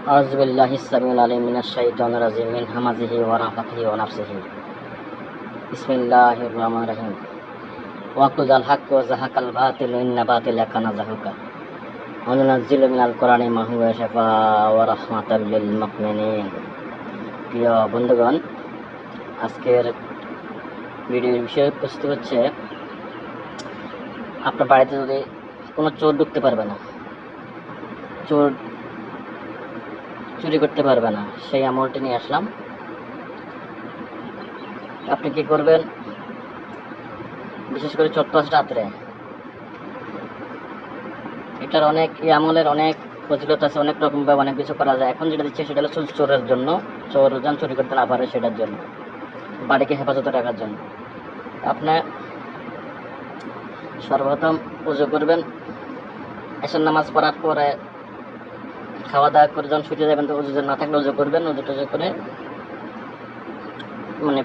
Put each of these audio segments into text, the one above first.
أعوذ بالله السميع العليم من الشيطان الرجيم من همزه ونفخه ونفسه بسم الله الرحمن الرحيم وقل الحق وزهق الباطل إن الباطل كان زهوقا وننزل من القرآن ما هو شفاء ورحمة للمؤمنين। প্রিয় বন্ধুগণ, আজকের ভিডিওর বিষয় প্রস্তুত হচ্ছে আপনার বাড়িতে যদি কোনো চোর ঢুকতে পারবে না, চোর চুরি করতে পারবে না, সেই আমলটি নিয়ে আসলাম। আপনি কি করবেন, বিশেষ করে চট্টস রাত্রে, এটার অনেক এই আমলের অনেক ফজিলত আছে, অনেক রকমভাবে অনেক কিছু করা যায়। এখন যেটা দিচ্ছে সেটা হলো চোরের জন্য, চোর যেন চুরি করতে না পারে সেটার জন্য, বাড়িকে হেফাজতে রাখার জন্য। আপনি সর্বপ্রথম উযু করবেন, এশার নামাজ পড়ার পরে খাওয়া দাওয়া করে যখন ছুটে যাবেন তো উযু না থাকলে উযু করবেন। উযু টুজু করে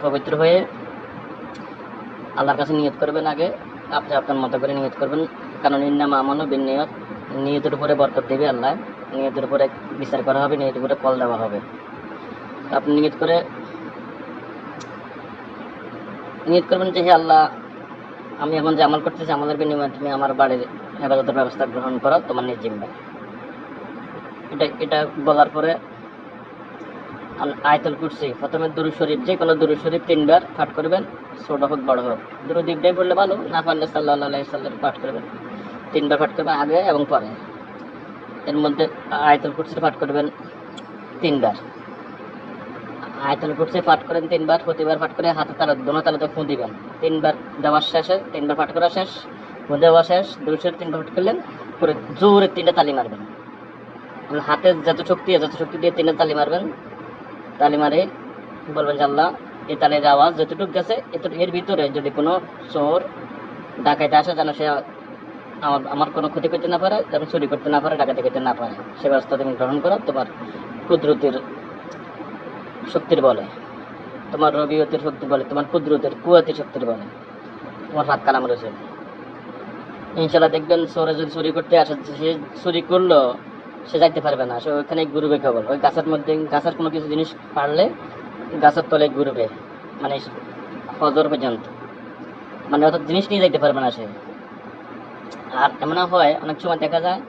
পবিত্র হয়ে আল্লাহর কাছে নিয়ত করবেন। আগে আপনি আপনার মতো করে নিয়ত করবেন, কারণ ইন্নামা আমানু বিন্নিয়াত, নিয়তের উপরে বরকত দেবে আল্লাহ, নিয়তের উপরে বিচার করা হবে, নিয়তের উপরে ফল দেওয়া হবে। আপনি নিয়ত করবেন যে হে আল্লাহ, আমি এখন যে আমল করতেছি আমলের বিনিময়ে তুমি আমার বাড়ির হেফাজতের ব্যবস্থা গ্রহণ করো, তোমার নিজ জিম্মায়। এটা বলার পরে আয়াতুল কুরসি, প্রথমে দুরূদ শরীফ, যে কোনো দুরূদ শরীফ 3 বার পাঠ করবেন, ছোট হোক বড় হোক। দুরূদ ইবরাহিম পড়লে ভালো, না পারলে সাল্লাল্লাহু আলাইহি সাল্লাম পাঠ করবেন। 3 বার পাঠ করবেন, আগে এবং পরে। এর মধ্যে আয়াতুল কুরসি পাঠ করবেন 3 বার। আয়াতুল কুরসি পাঠ করেন 3 বার, প্রতিবার পাঠ করে হাতে তালা দোনো তালাতে ফুঁ দিবেন। 3 বার দেওয়ার শেষে, 3 বার পাঠ করা শেষ, ফুঁ দেওয়া শেষ, দুরূদ শরীফ 3 বার পাঠ করলেন, পরে জোরে 3টা তালি মারবেন। হাতে যত শক্তি দিয়ে 3টা তালি মারবেন। তালি মারে বলবেন যে আল্লাহ, এই তালের আওয়াজ যতটুকু গেছে এর ভিতরে যদি কোনো চোর ডাকাইতে আসে, যেন সে আমার কোনো ক্ষতি করতে না পারে, যেন চুরি করতে না পারে, ডাকাতি করতে না পারে, সে ব্যবস্থা তুমি গ্রহণ করো তোমার কুদরতের শক্তির বলে, তোমার রবিয়তের শক্তি বলে, তোমার কুদরতের কুয়াতির শক্তির বলে, তোমার হাত কালাম রয়েছে। ইনশাল্লাহ দেখবেন চোরে যদি চুরি করতে আসে, সে চুরি করলো সে যাইতে পারবে না, সে ওইখানে ঘুরবে কেবল। ওই গাছের মধ্যে, গাছের কোনো কিছু জিনিস পারলে গাছের তলে ঘুরবে, মানে ফজর পর্যন্ত, মানে অত জিনিস নিয়ে যাইতে পারবে না সে। আর এমন হয় অনেক সময় দেখা যায়,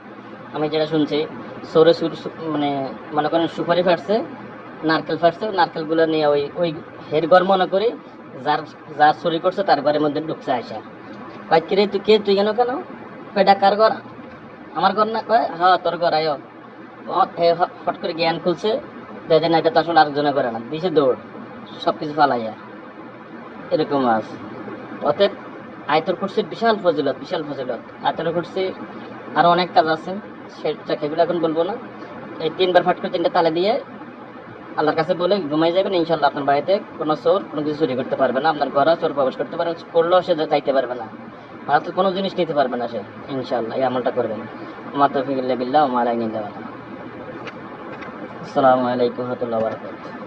আমি যেটা শুনছি, সরে মনে করেন সুপারি ফাটছে, নারকেল ফাটছে, নারকেলগুলো নিয়ে ওই হের ঘর মনে করি যার চুরি করছে তার ঘরের মধ্যে ঢুকছে আসা। কয় কিরে তুই কেন কয় ডাকার ঘর, আমার ঘর না, কয় হ্যাঁ তোর ঘর আয়ো। ফট করে জ্ঞান খুলছে, দেখেন এটা তো আসলে আরেকজনে করে না, দিছে দৌড়, সব কিছু ফালাইয়া। এরকম আছে। অতএব আয়াতুল কুরসির বিশাল ফজিলত। আয়াতুল কুরসি আরও অনেক কাজ আছে, সেগুলো এখন বলবো না। এই 3 বার ফট করে 3টা তালে দিয়ে আল্লাহর কাছে বলে ঘুমাই যাবেন, ইনশাল্লাহ আপনার বাড়িতে কোনো চোর কোনো কিছু চুরি করতে পারবে না, আপনার ঘরে চোর প্রবেশ করতে পারবে, করলেও সে যাইতে পারবে না, ভারতের কোনো জিনিস নিতে পারবে না সে। ইনশাল্লাহ এই আমলটা করবেন। আমার তৌফিক ইল্লা বিল্লাহ ওয়া মা আলাইনা ইল্লা বালাগ। আসসালামু আলাইকুম ওয়া রাহমাতুল্লাহি ওয়া বারাকাতুহু।